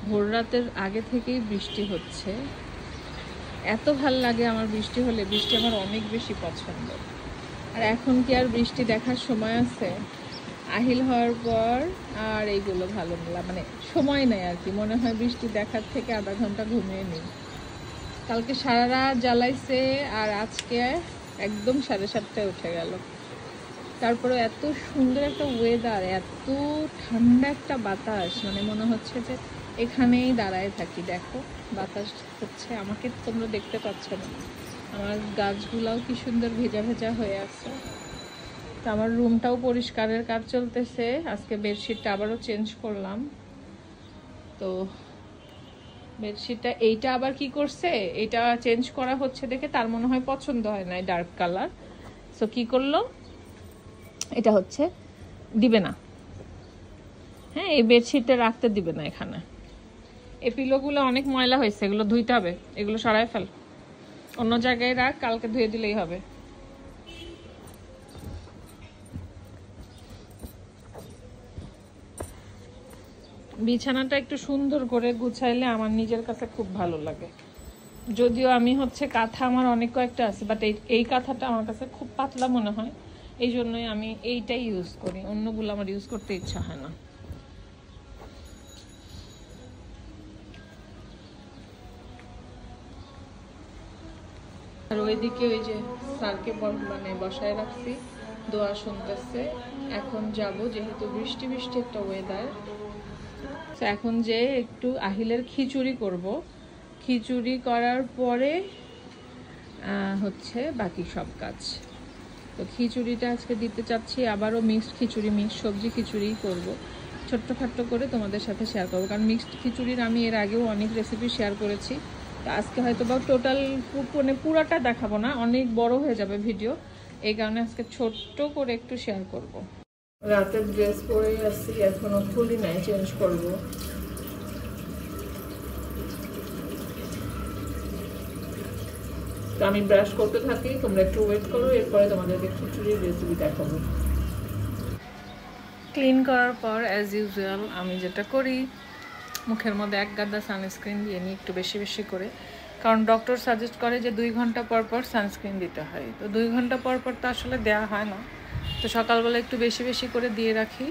ভোর রাতের আগে থেকেই বৃষ্টি হচ্ছে। এত ভাল লাগে আমার বৃষ্টি হলে, বৃষ্টি আমার অনেক বেশি পছন্দ। আর এখন কি আর বৃষ্টি দেখার সময় আছে? আহিল হওয়ার পর আর এইগুলো ভালো মানে সময় নেই আর কি। মনে হয় বৃষ্টি দেখার থেকে আধা ঘন্টা ঘুমিয়ে নিই। কালকে সারা রাত জ্বালাইছে আর আজকে একদম 7:30টায় উঠে গেল। তারপরে এত সুন্দর একটা ওয়েদার, এত ঠান্ডা একটা বাতাস, মানে মনে হচ্ছে যে এখানেই দাঁড়ায় থাকি। দেখো বাতাস হচ্ছে, আমাকে তোমরা দেখতে পাচ্ছ না, আমার গাছগুলাও কি সুন্দর ভেজা ভেজা হয়ে আছে। তো আমার রুমটাও পরিষ্কারের কাজ চলতেছে। আজকে বেডশিটটা আবারও চেঞ্জ করলাম। তো বেডশিটটা এইটা আবার কি করছে, এটা চেঞ্জ করা হচ্ছে দেখে তার মনে হয় পছন্দ হয় না ডার্ক কালার। সো কি করলো, এটা হচ্ছে দিবে না, হ্যাঁ এই বেডশিটটা রাখতে দিবে না এখানে। এই পিলোগুলো অনেক ময়লা হয়েছে, এগুলো ধুইতে হবে, এগুলো সরাই ফেল, অন্য জায়গায় রাখ, কালকে ধুয়ে দিলেই হবে। বিছানাটা একটু সুন্দর করে গুছাইলে আমার নিজের কাছে খুব ভালো লাগে। যদিও আমি হচ্ছে কাঁথা আমার অনেক কয়েকটা আছে, বাট এই কাঁথাটা আমার কাছে খুব পাতলা মনে হয়, এই জন্যই আমি এইটাই ইউজ করি, অন্যগুলো আমার ইউজ করতে ইচ্ছা হয় না। আর ওইদিকে ওই যে স্যারকে মানে বসায় রাখছি, দোয়া শুনতেছে। এখন যাব, যেহেতু বৃষ্টি বৃষ্টি একটা ওয়েদার। এখন যে একটু আহিলের খিচুড়ি করব, খিচুড়ি করার পরে হচ্ছে বাকি সব কাজ। তো খিচুড়িটা আজকে দিতে চাচ্ছি, আবারও মিক্সড খিচুড়ি, মিক্সড সবজি খিচুড়িই করব। ছোট্টখাট্ট করে তোমাদের সাথে শেয়ার করবো, কারণ মিক্সড খিচুড়ির আমি এর আগেও অনেক রেসিপি শেয়ার করেছি। তো আজকে হয়তো বা টোটাল মানে পুরাটা দেখাবো না, অনেক বড় হয়ে যাবে ভিডিও, এই কারণে আজকে ছোট্ট করে একটু শেয়ার করব। রাতের ড্রেস পরেই আসছি, এখনো খুলি নাই, চেঞ্জ করবো। তো আমি ব্রাশ করতে থাকি, তোমরা একটু ওয়েট করো, এরপরে তোমাদেরকে খিচুড়ির রেসিপি দেখাবো। ক্লিন করার পর অ্যাজ ইউজুয়াল আমি যেটা করি, মুখের মধ্যে এক গাদা সানস্ক্রিন দিয়ে নিই একটু বেশি বেশি করে, কারণ ডক্টর সাজেস্ট করে যে 2 ঘন্টা পর পর সানস্ক্রিন দিতে হয়। তো 2 ঘন্টা পর পর তো আসলে দেওয়া হয় না, তো সকালবেলা একটু বেশি বেশি করে দিয়ে রাখি।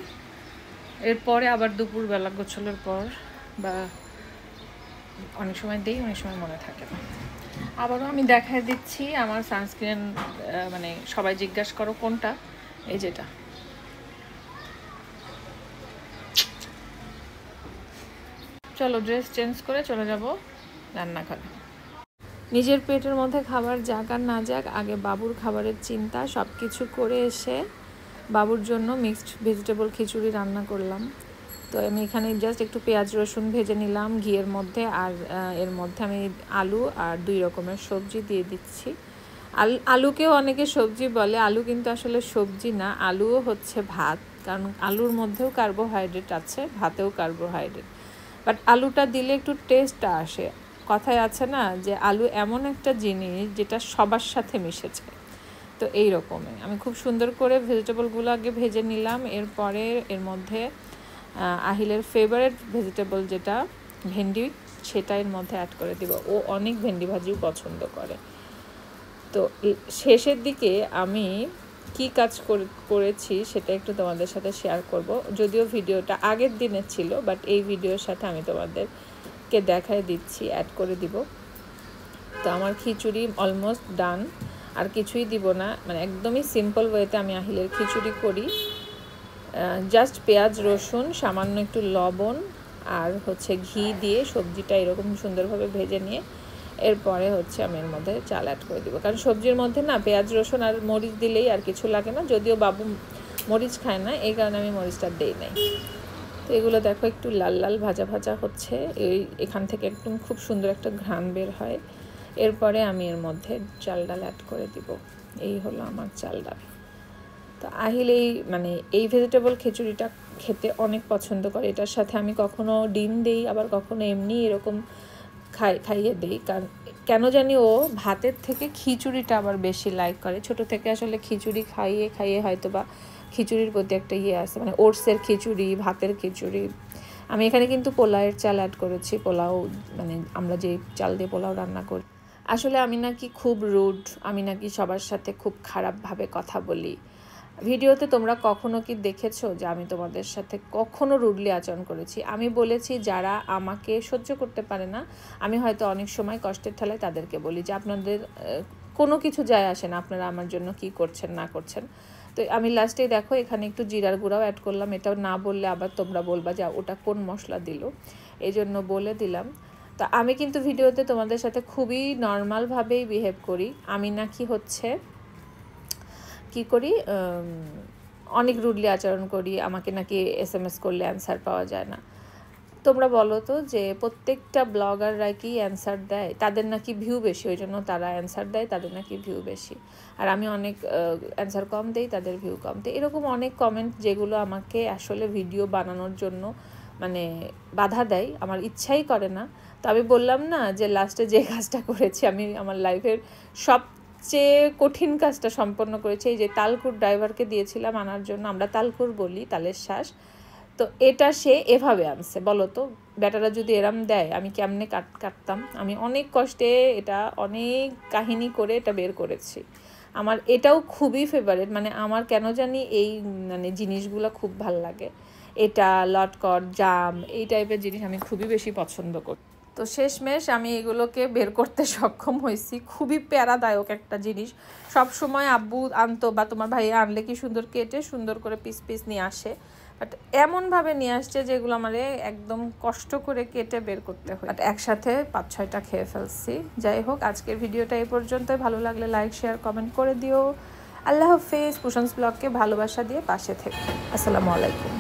এরপরে আবার দুপুরবেলা গোছলের পর বা অনেক সময় দিই, অনেক সময় মনে থাকে না। আবারও আমি দেখায় দিচ্ছি আমার সানস্ক্রিন, মানে সবাই জিজ্ঞাসা করো কোনটা, এই যেটা। চলো ড্রেস চেঞ্জ করে চলে যাব রান্নাঘরে। নিজের পেটের মধ্যে খাবার যাক আর না যাক, আগে বাবুর খাবারের চিন্তা। সব কিছু করে এসে বাবুর জন্য মিক্সড ভেজিটেবল খিচুড়ি রান্না করলাম। তো আমি এখানে জাস্ট একটু পেঁয়াজ রসুন ভেজে নিলাম ঘিয়ের মধ্যে, আর এর মধ্যে আমি আলু আর 2 রকমের সবজি দিয়ে দিচ্ছি। আলুকেও অনেকে সবজি বলে, আলু কিন্তু আসলে সবজি না, আলুও হচ্ছে ভাত, কারণ আলুর মধ্যেও কার্বোহাইড্রেট আছে, ভাতেও কার্বোহাইড্রেট। বাট আলুটা দিলে একটু টেস্টটা আসে। কথায় আছে না যে আলু এমন একটা জিনিস যেটা সবার সাথে মিশেছে। তো এই রকমই আমি খুব সুন্দর করে ভেজিটেবলগুলো আগে ভেজে নিলাম। এরপরে এর মধ্যে আহিলের ফেভারিট ভেজিটেবল যেটা ভেন্ডি, সেটা এর মধ্যে অ্যাড করে দিব। ও অনেক ভেন্ডি ভাজিও পছন্দ করে। তো শেষের দিকে আমি কি কাজ করেছি সেটা একটু তোমাদের সাথে শেয়ার করব। যদিও ভিডিওটা আগের দিনের ছিল, বাট এই ভিডিওর সাথে আমি তোমাদেরকে দেখায় দিচ্ছি, অ্যাড করে দিব। তো আমার খিচুড়ি অলমোস্ট ডান, আর কিছুই দিব না, মানে একদমই সিম্পল ওয়েতে আমি আহিলের খিচুড়ি করি। জাস্ট পেঁয়াজ রসুন, সামান্য একটু লবণ আর হচ্ছে ঘি দিয়ে সবজিটা এরকম সুন্দরভাবে ভেজে নিয়ে এরপরে হচ্ছে আমি এর মধ্যে চাল অ্যাড করে দিব, কারণ সবজির মধ্যে না পেঁয়াজ রসুন আর মরিচ দিলেই আর কিছু লাগে না। যদিও বাবু মরিচ খায় না, এই কারণে আমি মরিচটা দিই নাই। তো এগুলো দেখো একটু লাল লাল ভাজা ভাজা হচ্ছে, এখান থেকে একদম খুব সুন্দর একটা ঘ্রাণ বের হয়। এরপরে আমি এর মধ্যে চাল ডাল অ্যাড করে দিব। এই হলো আমার চাল ডাল। তো আহিল এই ভেজিটেবল খিচুড়িটা খেতে অনেক পছন্দ করে। এটার সাথে আমি কখনো ডিম দিই, আবার কখনো এমনি এরকম খাইয়ে দিই, কারণ কেন জানি ও ভাতের থেকে খিচুড়িটা আবার বেশি লাইক করে। ছোট থেকে আসলে খিচুড়ি খাইয়ে হয়তো বা খিচুড়ির প্রতি একটা আছে, মানে ওটসের খিচুড়ি, ভাতের খিচুড়ি, আমি এখানে কিন্তু পোলাওয়ের চাল অ্যাড করেছি, পোলাও মানে আমরা যে চাল দিয়ে পোলাও রান্না করি। আসলে আমি নাকি খুব রুড, আমি নাকি সবার সাথে খুব খারাপভাবে কথা বলি। ভিডিওতে তোমরা কখনো কি দেখেছো যে আমি তোমাদের সাথে কখনো রুডলি আচরণ করেছি? আমি বলেছি যারা আমাকে সহ্য করতে পারে না, আমি হয়তো অনেক সময় কষ্টের ঠেলায় তাদেরকে বলি যে আপনাদের কোনো কিছু যায় আসে না, আপনারা আমার জন্য কি করছেন না করছেন। তো আমি লাস্টে দেখো এখানে একটু জিরার গুঁড়াও অ্যাড করলাম, এটাও না বললে আবার তোমরা বলবা যে ওটা কোন মশলা দিল, এই জন্য বলে দিলাম। তো আমি কিন্তু ভিডিওতে তোমাদের সাথে খুবই নর্মালভাবেই বিহেভ করি। আমি নাকি হচ্ছে কি করি, অনেক রুডলি আচরণ করি, আমাকে নাকি SMS করলে অ্যান্সার পাওয়া যায় না। তোমরা বলো তো যে প্রত্যেকটা ব্লগাররা কি অ্যান্সার দেয়? তাদের নাকি ভিউ বেশি, ওই জন্য তারা অ্যান্সার দেয়, তাদের নাকি ভিউ বেশি। আর আমি অনেক অ্যান্সার কম দেই, তাদের ভিউ কম দেয়। এরকম অনেক কমেন্ট যেগুলো আমাকে আসলে ভিডিও বানানোর জন্য মানে বাধা দেয়, আমার ইচ্ছাই করে না। তো আমি বললাম না যে লাস্টে যে কাজটা করেছি, আমি আমার লাইফের সবচেয়ে কঠিন কাজটা সম্পন্ন করেছি। এই যে তালকুর ড্রাইভারকে দিয়েছিলাম আনার জন্য, আমরা তালকুর বলি, তালের শ্বাস। তো এটা সে এভাবে আনছে, বলো তো ব্যাটারা যদি এরম দেয় আমি কেমনে কাটতাম। আমি অনেক কষ্টে এটা অনেক কাহিনী করে এটা বের করেছি। আমার এটাও খুবই ফেভারিট, মানে আমার কেন জানি এই মানে জিনিসগুলো খুব ভাল লাগে। এটা লটকট জাম এই টাইপের জিনিস আমি খুবই বেশি পছন্দ করি। তো শেষমেশ আমি এগুলোকে বের করতে সক্ষম হয়েছি। খুবই প্যারাদায়ক একটা জিনিস। সব সময় আব্বু আনতো বা তোমার ভাইয়া আনলে কি সুন্দর কেটে সুন্দর করে পিস পিস নিয়ে আসে, বাট এমনভাবে নিয়ে আসছে যেগুলো আমার একদম কষ্ট করে কেটে বের করতে হয়। বাট একসাথে 5-6টা খেয়ে ফেলছি। যাই হোক, আজকের ভিডিওটা এই পর্যন্তই। ভালো লাগলে লাইক শেয়ার কমেন্ট করে দিও। আল্লাহ হাফেজ। কুশনস ব্লগকে ভালোবাসা দিয়ে পাশে থেকো। আসসালামু আলাইকুম।